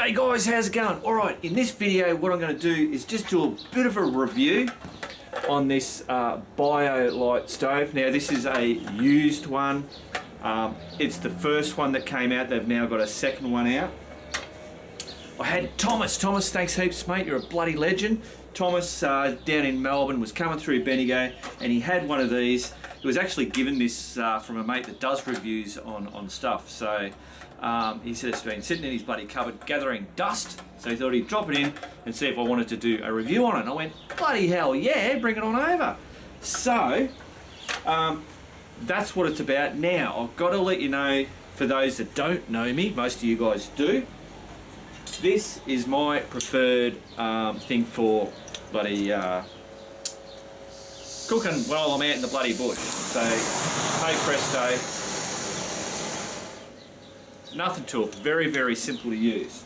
Hey guys, how's it going? Alright, in this video what I'm going to do is just do a bit of a review on this BioLite stove. Now this is a used one. It's the first one that came out. They've now got a second one out. I had Thomas, thanks heaps mate, you're a bloody legend. Thomas down in Melbourne was coming through Bendigo and he had one of these. He was actually given this from a mate that does reviews on stuff. So he said it's been sitting in his bloody cupboard gathering dust. So he thought he'd drop it in and see if I wanted to do a review on it. And I went, bloody hell yeah, bring it on over. So that's what it's about. Now I've got to let you know, for those that don't know me, most of you guys do, this is my preferred thing for bloody cooking while I'm out in the bloody bush. So, hey presto, nothing to it, very, very simple to use.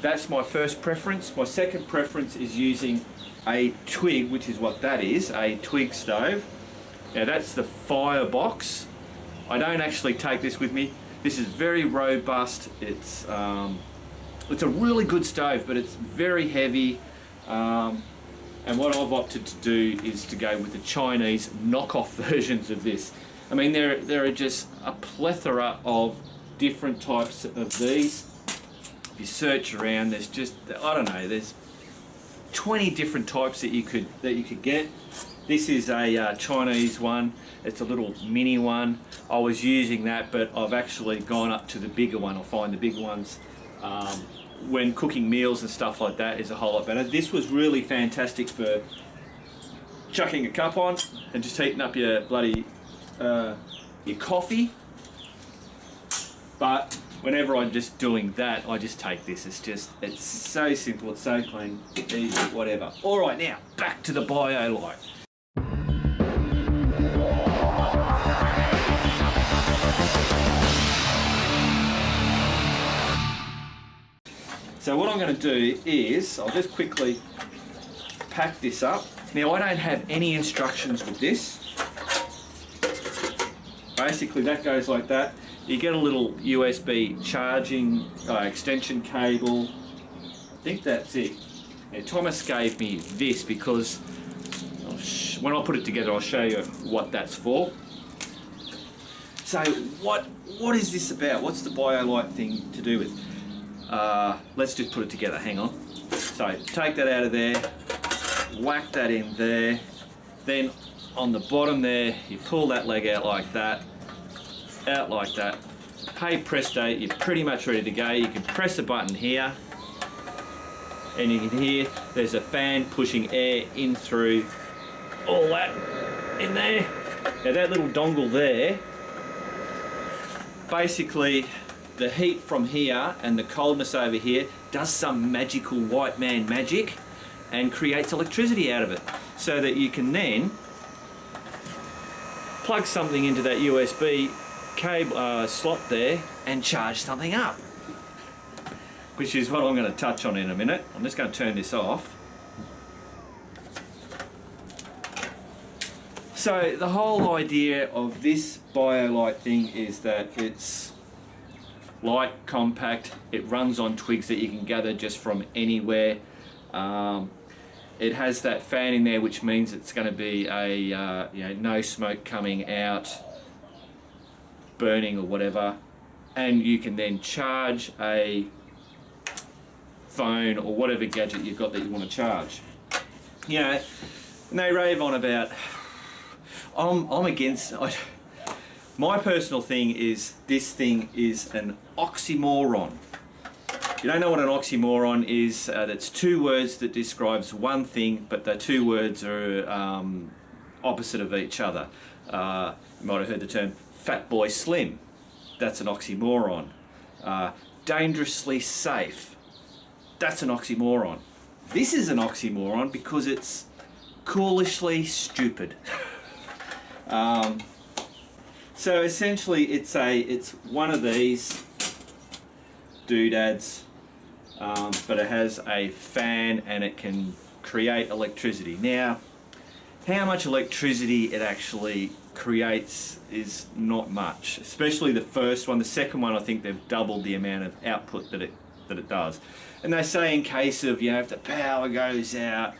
That's my first preference. My second preference is using a twig, which is what that is, a twig stove. Now that's the firebox. I don't actually take this with me. This is very robust. It's a really good stove, but it's very heavy. And what I've opted to do is to go with the Chinese knockoff versions of this. I mean, there are just a plethora of different types of these. If you search around, there's just, I don't know, there's 20 different types that you could get. This is a Chinese one. It's a little mini one. I was using that, but I've actually gone up to the bigger one. I find the bigger ones when cooking meals and stuff like that is a whole lot better. This was really fantastic for chucking a cup on and just heating up your bloody your coffee. But whenever I'm just doing that, I just take this. It's so simple, it's so clean, easy, whatever. All right, now back to the BioLite. So what I'm going to do is, I'll just quickly pack this up. Now I don't have any instructions with this. Basically that goes like that. You get a little USB charging extension cable. I think that's it. Now Thomas gave me this because when I put it together I'll show you what that's for. So what is this about? What's the BioLite thing to do with? Let's just put it together, hang on. So take that out of there, whack that in there, then on the bottom there you pull that leg out like that, hey presto, you're pretty much ready to go. You can press a button here and you can hear there's a fan pushing air in through all that in there. Now that little dongle there, basically the heat from here and the coldness over here does some magical white man magic and creates electricity out of it, so that you can then plug something into that USB cable slot there and charge something up, which is what I'm going to touch on in a minute. I'm just going to turn this off. So the whole idea of this BioLite thing is that it's light, compact, it runs on twigs that you can gather just from anywhere. It has that fan in there, which means it's going to be a no smoke coming out, burning or whatever, and you can then charge a phone or whatever gadget you've got that you want to charge. You know, and they rave on about, I'm against, my personal thing is this thing is an oxymoron. If you don't know what an oxymoron is, that's two words that describes one thing, but the two words are opposite of each other. You might have heard the term fat boy slim. That's an oxymoron. Dangerously safe. That's an oxymoron. This is an oxymoron because it's coolishly stupid. So essentially it's one of these doodads, but it has a fan and it can create electricity. Now, how much electricity it actually creates is not much, especially the first one. The second one, I think they've doubled the amount of output that it that it does. And they say in case of, you know, if the power goes out,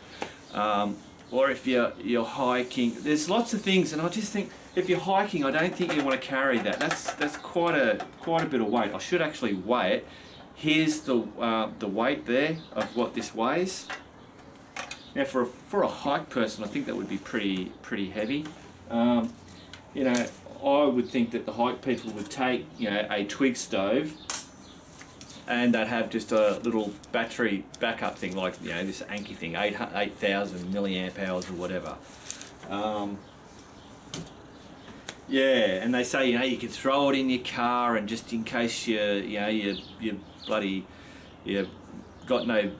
or if you're hiking, there's lots of things, and I just think if you're hiking, I don't think you want to carry that. That's quite a bit of weight. I should actually weigh it. Here's the weight there of what this weighs. Now for a hike person, I think that would be pretty heavy. You know, I would think that the hike people would take, you know, a twig stove, and they'd have just a little battery backup thing, like, you know, this Anki thing, 8,000 milliamp hours or whatever. Yeah, and they say, you know, you can throw it in your car, and just in case you got no,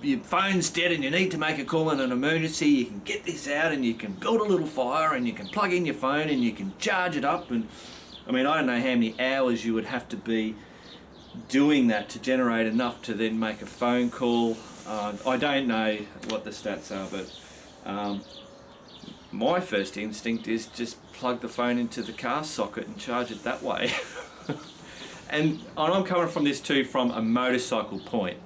your phone's dead and you need to make a call in an emergency, you can get this out and you can build a little fire and you can plug in your phone and you can charge it up. And I mean, I don't know how many hours you would have to be doing that to generate enough to then make a phone call. I don't know what the stats are, but my first instinct is just plug the phone into the car socket and charge it that way. And I'm coming from this too from a motorcycle point.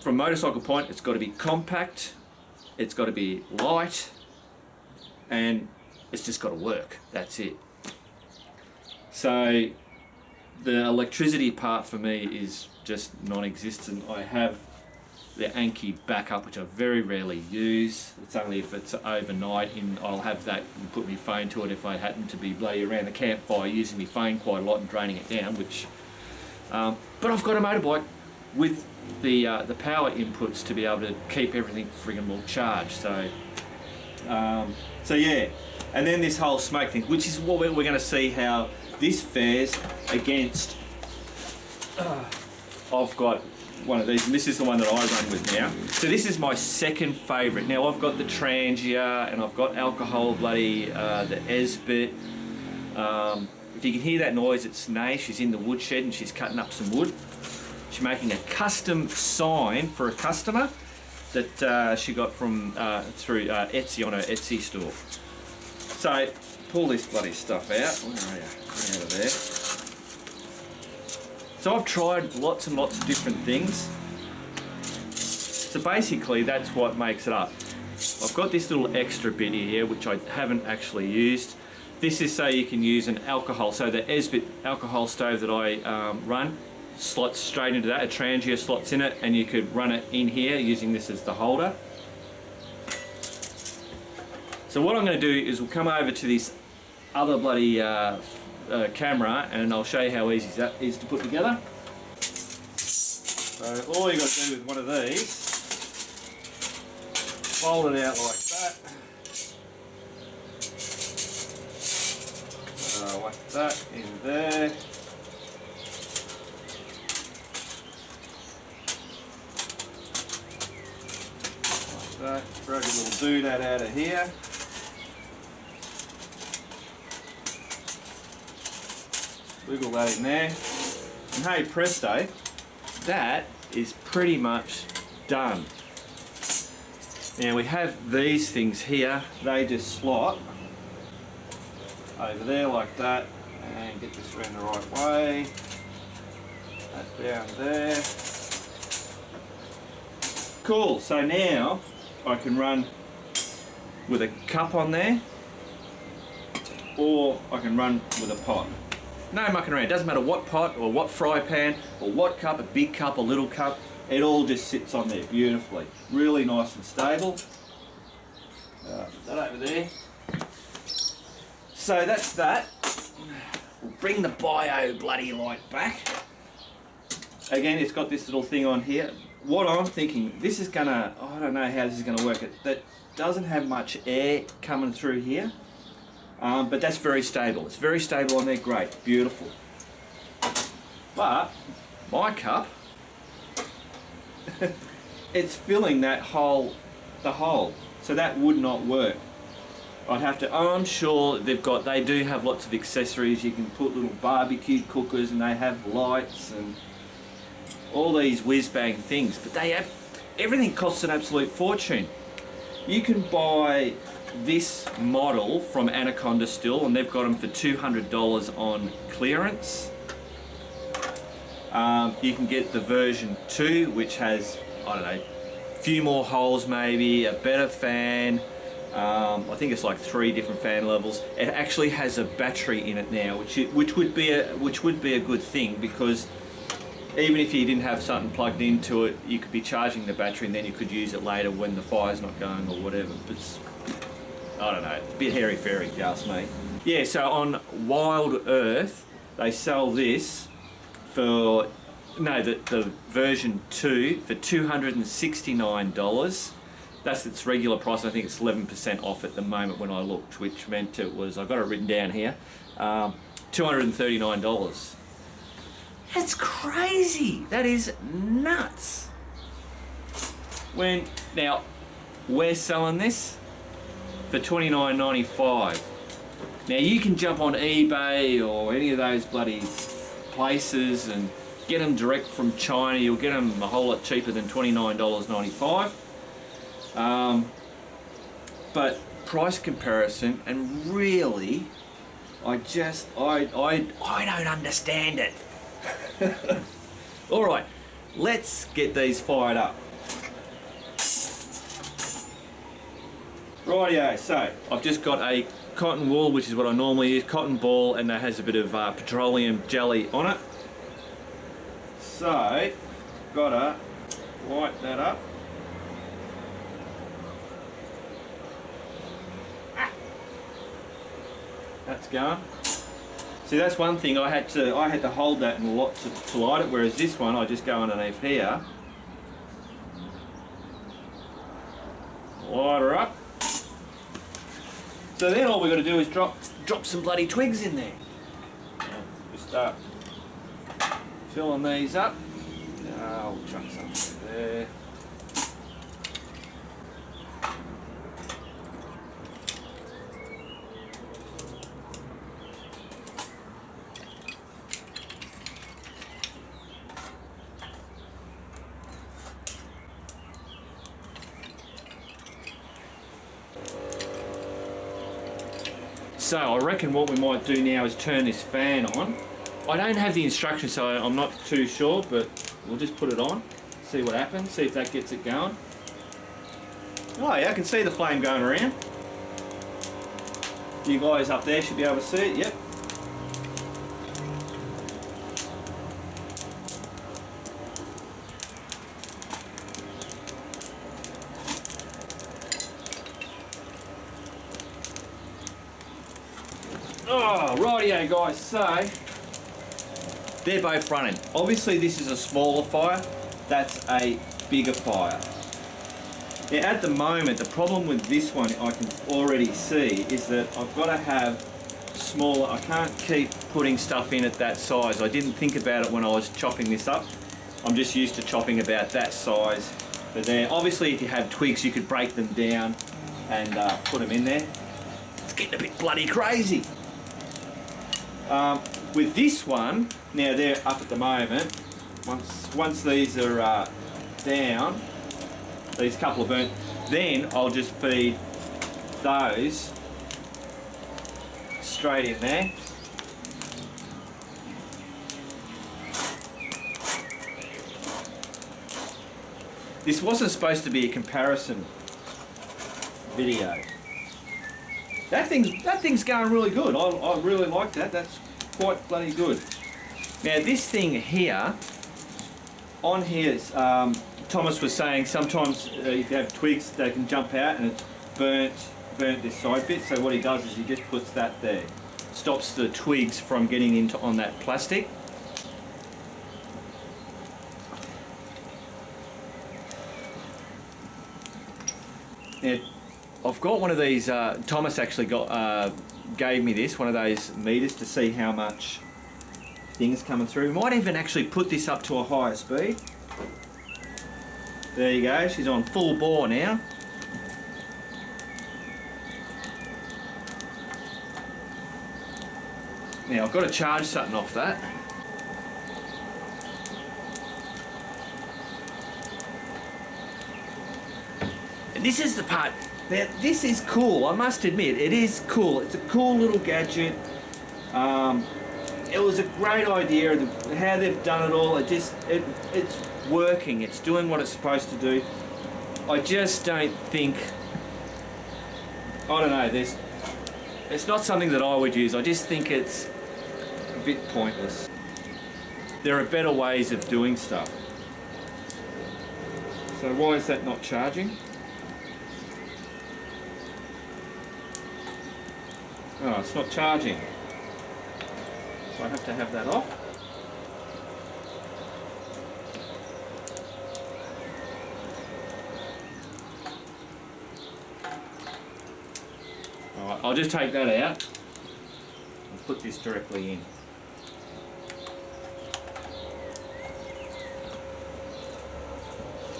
From motorcycle point, it's got to be compact, it's got to be light, and it's just got to work. That's it. So the electricity part for me is just non-existent. I have the Anki backup, which I very rarely use. It's only if it's overnight, and I'll have that and put my phone to it if I happen to be bloody around the campfire using my phone quite a lot and draining it down. Which, but I've got a motorbike with the power inputs to be able to keep everything friggin' well charged. So yeah, and then this whole smoke thing, which is what we're going to see how this fares against. I've got one of these, and this is the one that I run with now. So this is my second favourite. Now I've got the Trangia, and I've got alcohol, the AEST. If you can hear that noise, it's Nay. She's in the woodshed and she's cutting up some wood. She's making a custom sign for a customer that she got from through Etsy, on her Etsy store. So pull this bloody stuff out. Where are you? Get out of there. So I've tried lots and lots of different things. So basically that's what makes it up. I've got this little extra bit here which I haven't actually used. This is so you can use an alcohol. So the AEST alcohol stove that I run slots straight into that. A Trangia slots in it, and you could run it in here using this as the holder. So what I'm going to do is we'll come over to this other bloody camera, and I'll show you how easy that is to put together. So all you got to do with one of these, fold it out like that. Like that in there. Like that. Drag a little doodad out of here. Wiggle that in there. And hey presto, that is pretty much done. Now we have these things here, they just slot over there like that, and get this around the right way. That's down there. Cool, so now I can run with a cup on there, or I can run with a pot. No mucking around, it doesn't matter what pot or what fry pan or what cup, a big cup, a little cup, it all just sits on there beautifully. Really nice and stable. Put that over there. So that's that. We'll bring the BioLite back. Again, it's got this little thing on here. What I'm thinking, this is gonna, I don't know how this is gonna work. That doesn't have much air coming through here. But that's very stable. It's very stable on there, great, beautiful. But my cup, it's filling that hole, the hole. So that would not work. I'd have to, I'm sure they do have lots of accessories. You can put little barbecue cookers, and they have lights and all these whiz-bang things. But everything costs an absolute fortune. You can buy this model from Anaconda still, and they've got them for $200 on clearance. You can get the version 2, which has, I don't know, a few more holes maybe, a better fan. I think it's like 3 different fan levels. It actually has a battery in it now, which would be a good thing, because even if you didn't have something plugged into it, you could be charging the battery and then you could use it later when the fire's not going or whatever. But I don't know, it's a bit hairy-fairy if you ask me. Yeah, so on Wild Earth, they sell this for, no, the version 2 for $269. That's its regular price. I think it's 11% off at the moment when I looked, which meant it was, I've got it written down here, $239. That's crazy. That is nuts. Now, we're selling this for $29.95. Now you can jump on eBay or any of those bloody places and get them direct from China. You'll get them a whole lot cheaper than $29.95. But price comparison, and really, I don't understand it. All right, let's get these fired up. Rightio, so I've just got a cotton wool, which is what I normally use, cotton ball, and that has a bit of petroleum jelly on it. So, gotta light that up. That's going. See, that's one thing, I had to hold that and to light it, whereas this one I just go underneath here, light her up. So then all we've got to do is drop some bloody twigs in there. Just start filling these up. We'll chuck some there. So I reckon what we might do now is turn this fan on. I don't have the instructions, so I'm not too sure, but we'll just put it on, see what happens, see if that gets it going. Oh yeah, I can see the flame going around. You guys up there should be able to see it, yep. Oh, rightio guys, so they're both running. Obviously this is a smaller fire, that's a bigger fire. Now at the moment, the problem with this one I can already see is that I've got to have smaller, I can't keep putting stuff in at that size. I didn't think about it when I was chopping this up. I'm just used to chopping about that size. But there, obviously if you have twigs you could break them down and put them in there. It's getting a bit bloody crazy. With this one, now they're up at the moment, once these are down, these couple are burnt, then I'll just feed those straight in there. This wasn't supposed to be a comparison video. That thing's going really good. I really like that. That's quite bloody good. Now this thing here, on here, Thomas was saying sometimes if you have twigs they can jump out and it's burnt this side bit. So what he does is he just puts that there. Stops the twigs from getting on that plastic. Now, I've got one of these, Thomas actually gave me this, one of those meters to see how much things coming through. Might even actually put this up to a higher speed. There you go, she's on full bore now. Now I've got to charge something off that. And this is the part. Now, this is cool, I must admit, it is cool. It's a cool little gadget. it was a great idea, how they've done it all. It's working, it's doing what it's supposed to do. I just don't think, I don't know, it's not something that I would use. I just think it's a bit pointless. There are better ways of doing stuff. So why is that not charging? Oh, it's not charging. So I have to have that off. Alright, I'll just take that out and put this directly in.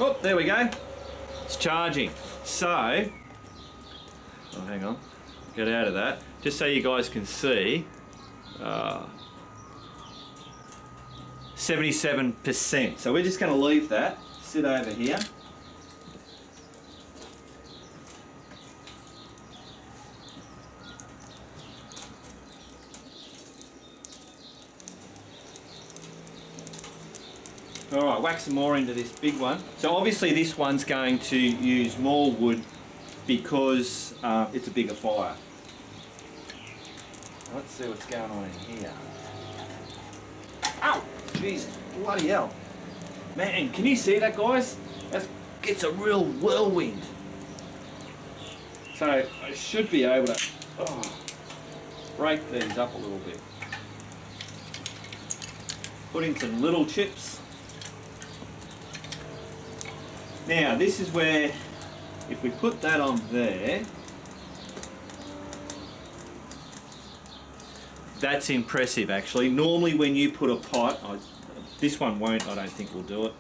Oh, there we go. It's charging. So, oh, hang on. Get out of that. Just so you guys can see, 77%. So we're just going to leave that, sit over here. Alright, whack some more into this big one. So obviously this one's going to use more wood because it's a bigger fire. Let's see what's going on in here. Ow! Jeez, bloody hell. Man, can you see that, guys? It's a real whirlwind. So I should be able to break these up a little bit. Put in some little chips. Now this is where, if we put that on there, that's impressive actually. Normally when you put a pot, this one won't, I don't think will do it.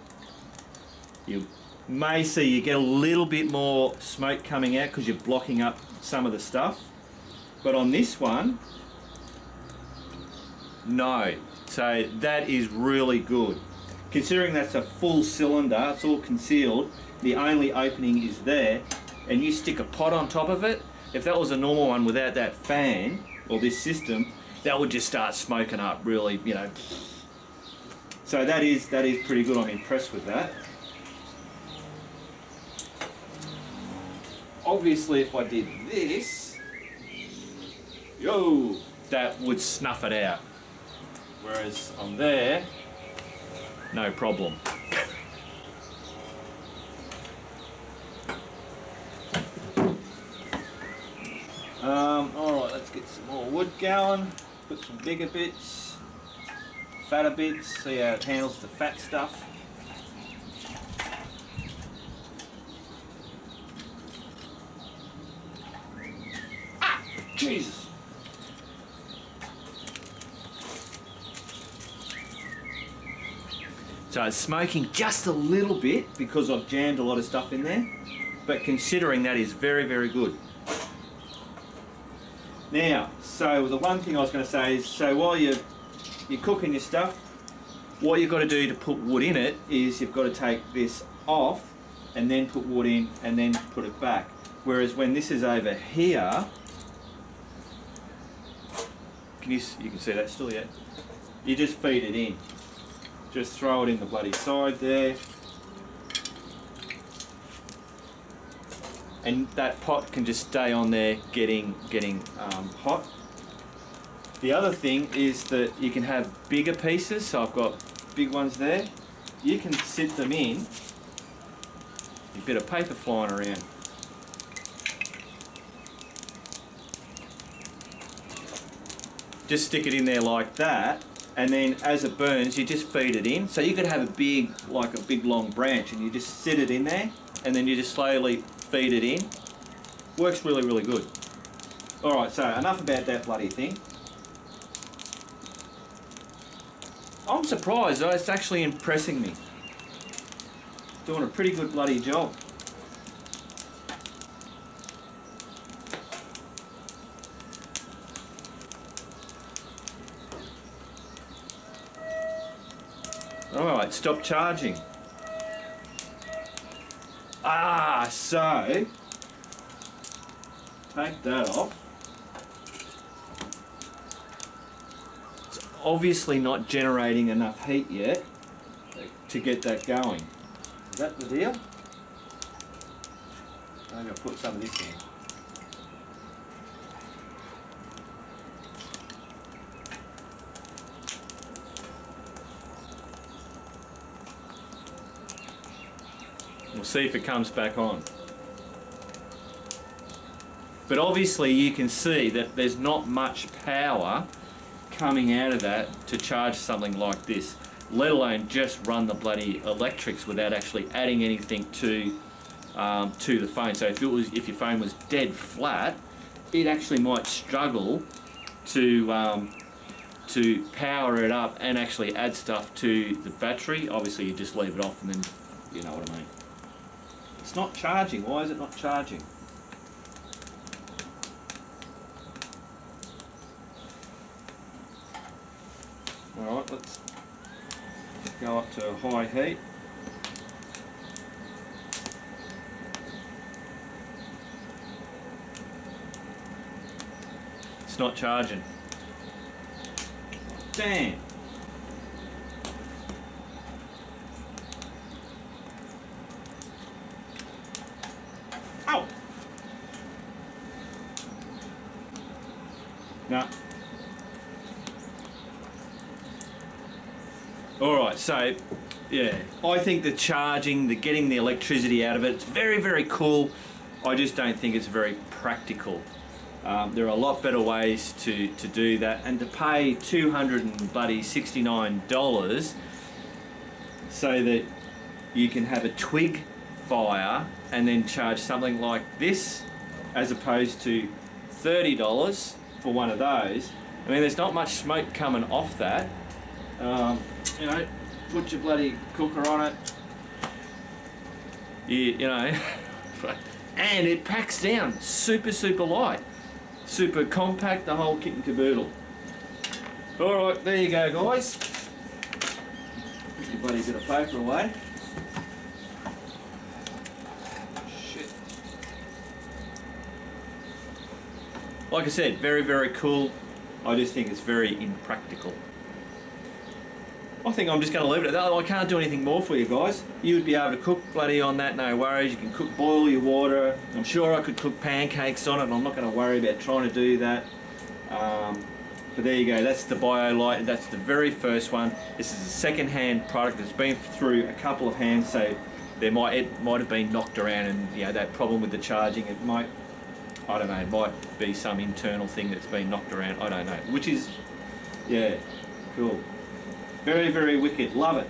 You may see you get a little bit more smoke coming out because you're blocking up some of the stuff. But on this one, no. So that is really good. Considering that's a full cylinder, it's all concealed, the only opening is there, and you stick a pot on top of it. If that was a normal one without that fan, or this system, that would just start smoking up really, you know. So that is pretty good. I'm impressed with that. Obviously if I did this, that would snuff it out. Whereas on there, no problem. Alright, let's get some more wood going. Put some bigger bits, fatter bits, see how it handles the fat stuff. Ah! Jesus! So it's smoking just a little bit because I've jammed a lot of stuff in there, but considering that is very, very good. Now, so the one thing I was going to say is, so while you're cooking your stuff, what you've got to do to put wood in it is you've got to take this off and then put wood in and then put it back. Whereas when this is over here, you can see that still yet? You just feed it in. Just throw it in the bloody side there. And that pot can just stay on there getting hot. The other thing is that you can have bigger pieces, so I've got big ones there. You can sit them in, a bit of paper flying around. Just stick it in there like that, and then as it burns you just feed it in. So you could have a big long branch and you just sit it in there and then you just slowly feed it in. Works really, really good. Alright, so enough about that bloody thing. I'm surprised though, it's actually impressing me. Doing a pretty good bloody job. Alright, stop charging. So take that off. It's obviously not generating enough heat yet to get that going. Is that the deal? I'm going to put some of this in. We'll see if it comes back on. But obviously you can see that there's not much power coming out of that to charge something like this, let alone just run the bloody electrics without actually adding anything to the phone. So if your phone was dead flat, it actually might struggle to power it up and actually add stuff to the battery. Obviously you just leave it off and then you know what I mean. It's not charging. Why is it not charging? Alright, let's go up to high heat. It's not charging. Damn. Ow! No. Alright, so, yeah, I think the charging, the getting the electricity out of it, it's very, very cool. I just don't think it's very practical. There are a lot better ways to do that, and to pay $269 so that you can have a twig fire and then charge something like this as opposed to $30 for one of those. I mean, there's not much smoke coming off that. You know, put your bloody cooker on it. You know, and it packs down super, super light. Super compact, the whole kit and caboodle. Alright, there you go, guys. Put your bloody bit of paper away. Shit. Like I said, very, very cool. I just think it's very impractical. I think I'm just going to leave it at that. I can't do anything more for you guys. You would be able to cook bloody on that, no worries. You can boil your water. I'm sure I could cook pancakes on it, and I'm not going to worry about trying to do that. But there you go, that's the BioLite. That's the very first one. This is a second-hand product that's been through a couple of hands, so it might have been knocked around, and you know, that problem with the charging, it might, I don't know, it might be some internal thing that's been knocked around. I don't know. Which is, yeah, cool. Very, very wicked. Love it.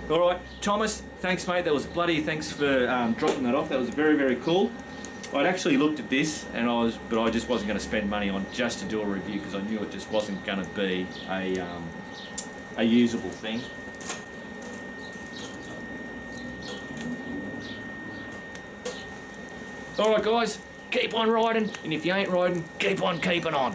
All right, Thomas, thanks, mate. That was bloody. Thanks for dropping that off. That was very, very cool. I'd actually looked at this, but I just wasn't going to spend money on just to do a review because I knew it just wasn't going to be a usable thing. All right, guys, keep on riding, and if you ain't riding, keep on keeping on.